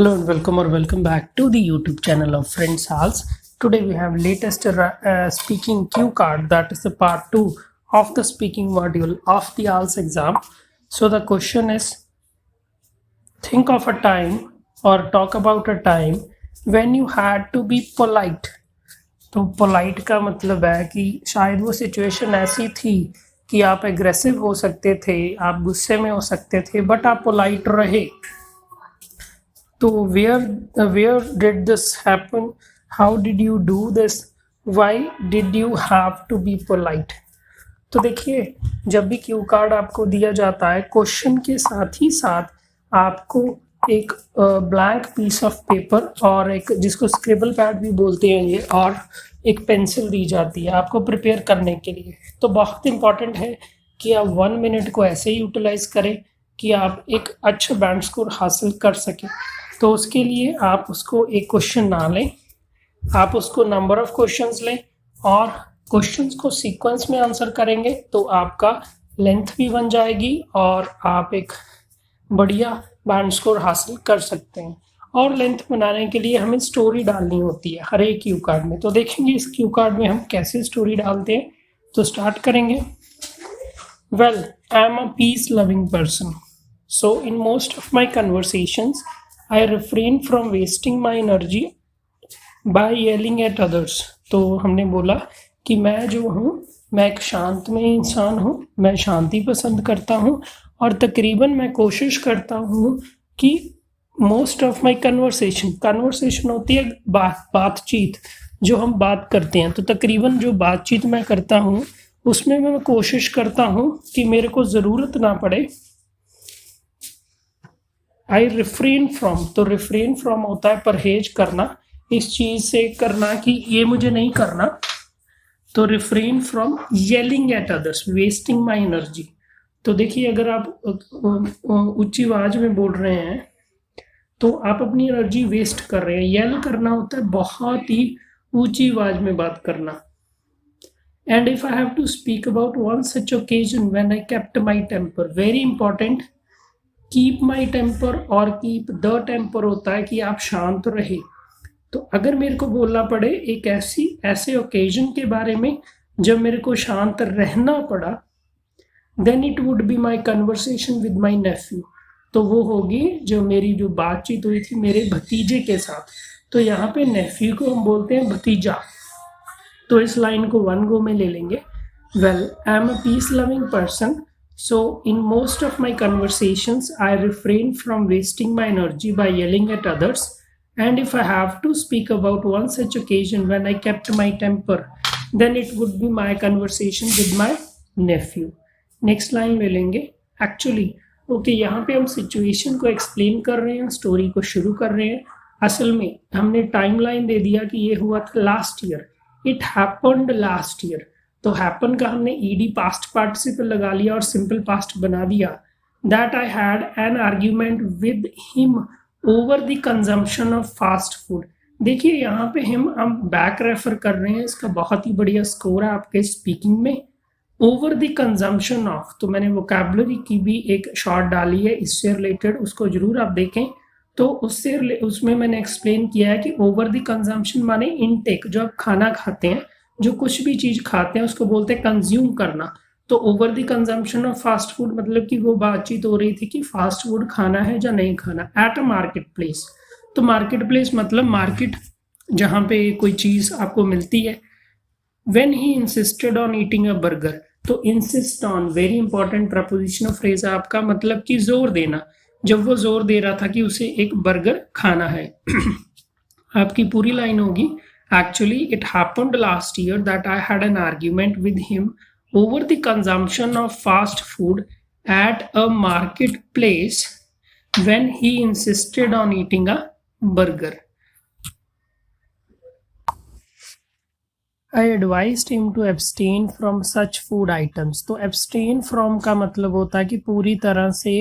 Hello and welcome back to the YouTube channel of Friends Halls. Today we have latest speaking cue card, that is the part 2 of the speaking module of the ALS exam. So the question is, think of a time or talk about a time when you had to be polite. तो polite का मतलब है कि शायद वो situation ऐसी थी कि आप एग्रेसिव हो सकते थे, आप गुस्से में हो सकते थे, बट आप पोलाइट रहे. तो where did this happen? How did you do this? Why did you have to be polite? तो देखिए, जब भी क्यू कार्ड आपको दिया जाता है, क्वेश्चन के साथ ही साथ आपको एक ब्लैंक पीस ऑफ पेपर और एक जिसको स्क्रिबल पैड भी बोलते हैं ये, और एक पेंसिल दी जाती है आपको प्रिपेयर करने के लिए. तो बहुत इंपॉर्टेंट है कि आप 1 मिनट को ऐसे यूटिलाइज करें कि आप एक अच्छा बैंड स्कोर हासिल कर सकें. तो उसके लिए आप उसको एक क्वेश्चन ना लें, आप उसको नंबर ऑफ क्वेश्चंस लें और क्वेश्चंस को सीक्वेंस में आंसर करेंगे तो आपका लेंथ भी बन जाएगी और आप एक बढ़िया बैंड स्कोर हासिल कर सकते हैं. और लेंथ बनाने के लिए हमें स्टोरी डालनी होती है हर एक क्यू कार्ड में. तो देखेंगे इस क्यू कार्ड में हम कैसे स्टोरी डालते हैं. तो स्टार्ट करेंगे. Well, I am a peace loving person, so in most of my conversations I refrain from wasting my energy by yelling at others. तो हमने बोला कि मैं जो हूँ, मैं एक शांतमय इंसान हूँ, मैं शांति पसंद करता हूँ और तकरीबन मैं कोशिश करता हूँ कि मोस्ट ऑफ माई कन्वर्सेशन होती है बातचीत, जो हम बात करते हैं. तो तकरीबन जो बातचीत मैं करता हूँ उसमें मैं कोशिश करता हूँ कि मेरे को ज़रूरत ना पड़े. आई रिफ्रेन फ्रॉम, तो रिफ्रेन फ्रॉम होता है परहेज करना, इस चीज़ से करना कि ये मुझे नहीं करना. तो refrain from yelling at others, wasting my energy. तो देखिए, अगर आप ऊंची आवाज में बोल रहे हैं तो आप अपनी एनर्जी वेस्ट कर रहे हैं. येल करना होता है बहुत ही ऊंची आवाज में बात करना. And if I have to speak about one such occasion when I kept my temper, very important. Keep my temper और कीप द टेम्पर होता है कि आप शांत रहे. तो अगर मेरे को बोलना पड़े एक ऐसे ओकेजन के बारे में जब मेरे को शांत रहना पड़ा, then it would be my conversation with my nephew. तो वो होगी जो बातचीत हुई थी मेरे भतीजे के साथ. तो यहाँ पे नेफ्यू को हम बोलते हैं भतीजा. तो इस लाइन को 1 गो में ले लेंगे. Well, I am a peace loving person, so in most of my conversations I refrain from wasting my energy by yelling at others, and if I have to speak about one such occasion when I kept my temper, then it would be my conversation with my nephew. Next line ले लेंगे. Actually okay, यहाँ पे हम situation को explain कर रहे हैं, story को शुरू कर रहे हैं. असल में हमने टाइमलाइन दे दिया कि ये हुआ था last year, it happened last year. तो हैपन का हमने ईडी पास्ट पार्टिसिपल लगा लिया और सिंपल पास्ट बना दिया. That I had an argument with him over the consumption of fast food. देखिए, यहाँ पे हम बैक रेफर कर रहे हैं, इसका बहुत ही बढ़िया स्कोर है आपके स्पीकिंग में. ओवर द कंजम्पशन ऑफ, तो मैंने वोकैबुलरी की भी एक शॉर्ट डाली है इससे रिलेटेड, उसको जरूर आप देखें. तो उसमें मैंने एक्सप्लेन किया है कि ओवर द कंजम्पशन माने इनटेक, जो आप खाना खाते हैं, जो कुछ भी चीज़ खाते हैं उसको बोलते हैं कंज्यूम करना. तो over the consumption of fast food मतलब कि वो बातचीत हो रही थी कि फास्ट फूड खाना है या नहीं खाना. एट अ मार्केट प्लेस, तो मार्केट प्लेस मतलब मार्केट जहाँ पे कोई चीज़ आपको मिलती है. When he insisted on eating a burger, तो insist on very important prepositional phrase है आपका, मतलब कि जोर देना. जब वो जोर दे रहा था कि उसे एक बर्गर खाना है. आपकी पूरी लाइन होगी, actually it happened last year that I had an argument with him over the consumption of fast food at a marketplace when he insisted on eating a burger. I advised him to abstain from such food items. तो abstain from का मतलब होता है कि पूरी तरह से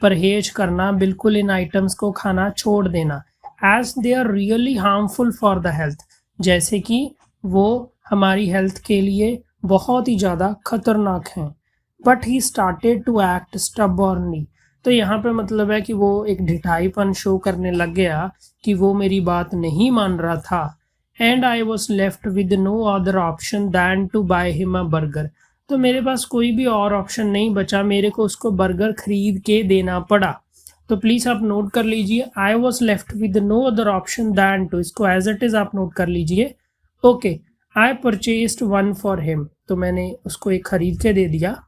परहेज करना, बिल्कुल इन आइटम्स को खाना छोड़ देना. as they are really harmful for the health, जैसे कि वो हमारी हेल्थ के लिए बहुत ही ज़्यादा खतरनाक हैं. But he started to act stubbornly, तो यहाँ पे मतलब है कि वो एक ढिठाईपन शो करने लग गया कि वो मेरी बात नहीं मान रहा था। And I was left with no other option than to buy him a burger. तो मेरे पास कोई भी और ऑप्शन नहीं बचा, मेरे को उसको बर्गर खरीद के देना पड़ा। तो प्लीज़ आप नोट कर लीजिए, I was left with no other option than to, इसको एज इट इज़ आप नोट कर लीजिए। Okay, I purchased one for him, तो मैंने उसको एक खरीद के दे दिया।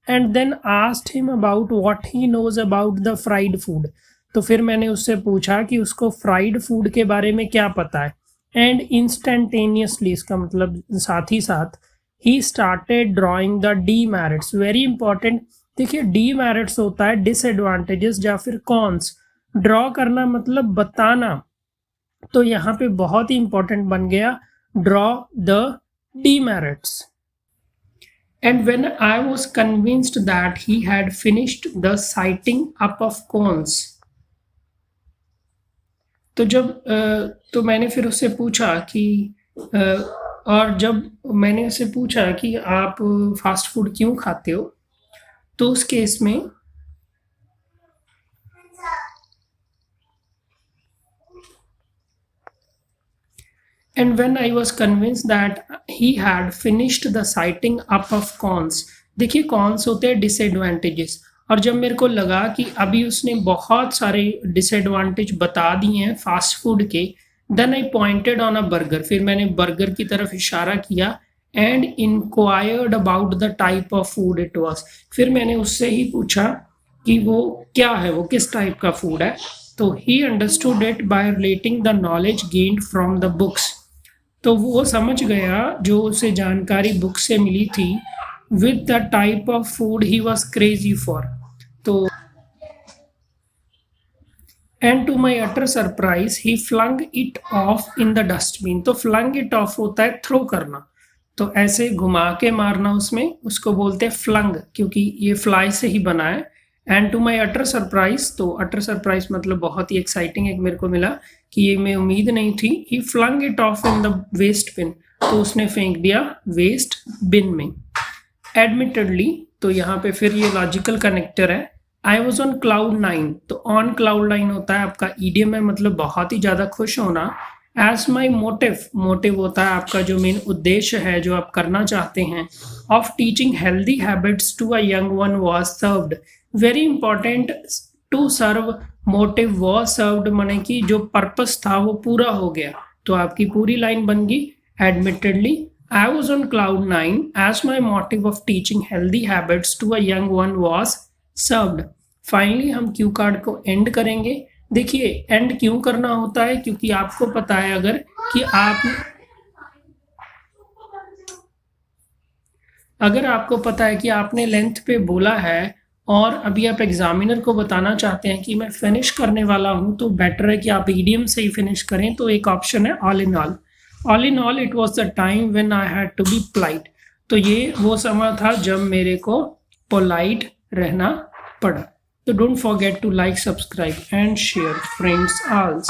And then asked him about what he knows about the fried food, तो फिर मैंने उससे पूछा कि उसको फ्राइड फूड के बारे में क्या पता है। एंड इंस्टेंटेनियसली, इसका मतलब साथ ही साथ, he started drawing the demerits. Very important, देखिए डीमेरिट्स होता है डिसएडवांटेजेस या फिर कॉन्स, ड्रॉ करना मतलब बताना। तो यहाँ पे बहुत ही इंपॉर्टेंट बन गया, draw the demerits. And when I was convinced that he had finished the citing up of cons, तो मैंने फिर उससे पूछा कि और जब मैंने उससे पूछा कि आप फास्ट फूड क्यों खाते हो, तो उस केस में and when I was convinced that he had finished the citing up of cons, देखिए कॉन्स होते हैं डिसएडवांटेजेस, और जब मेरे को लगा कि अभी उसने बहुत सारे डिसएडवांटेज बता दिए हैं फास्ट फूड के, then I pointed on a burger, फिर मैंने बर्गर की तरफ इशारा किया। And inquired about the type of food it was, फिर मैंने उससे ही पूछा कि वो क्या है, वो किस टाइप का फूड है। तो he understood it by relating the knowledge gained from the books, तो वो समझ गया जो उसे जानकारी बुक से मिली थी, with the type of food he was crazy for. तो and to my utter surprise he flung it off in the dustbin, तो फ्लंग इट ऑफ होता है थ्रो करना, तो ऐसे घुमा के मारना उसमें, उसको बोलते हैं फ्लंग, क्योंकि ये फ्लाई से ही बना है। And to my utter surprise, तो अटर सरप्राइज मतलब बहुत ही एक्साइटिंग एक मेरे को मिला कि ये मैं उम्मीद नहीं थी। He flung it off in the waste bin, तो उसने फेंक दिया वेस्ट बिन में। एडमिटेडली, तो यहाँ पे फिर ये लॉजिकल कनेक्टर है। आई वॉज ऑन क्लाउड 9, तो ऑन क्लाउड 9 होता है आपका ईडियम है, मतलब बहुत ही ज़्यादा खुश होना। एज माई मोटिव, मोटिव होता है आपका जो मेन उद्देश्य है जो आप करना चाहते हैं, of teaching healthy habits to a young one was served. Very important, to serve, motive was served माने कि जो पर्पस था वो पूरा हो गया, तो आपकी पूरी लाइन बन गई। Admittedly I was on cloud 9 as my motive of teaching healthy habits to a young one was served. Finally हम क्यू कार्ड को एंड करेंगे। देखिए एंड क्यों करना होता है, क्योंकि आपको पता है अगर आपको पता है कि आपने लेंथ पे बोला है और अभी आप एग्जामिनर को बताना चाहते हैं कि मैं फिनिश करने वाला हूं, तो बेटर है कि आप ईडियम से ही फिनिश करें। तो एक ऑप्शन है all in all. All in all it was the time when I had to be polite, तो ये वो समय था जब मेरे को पोलाइट रहना पड़ा। तो don't forget to like, subscribe and share friends ऑल्स।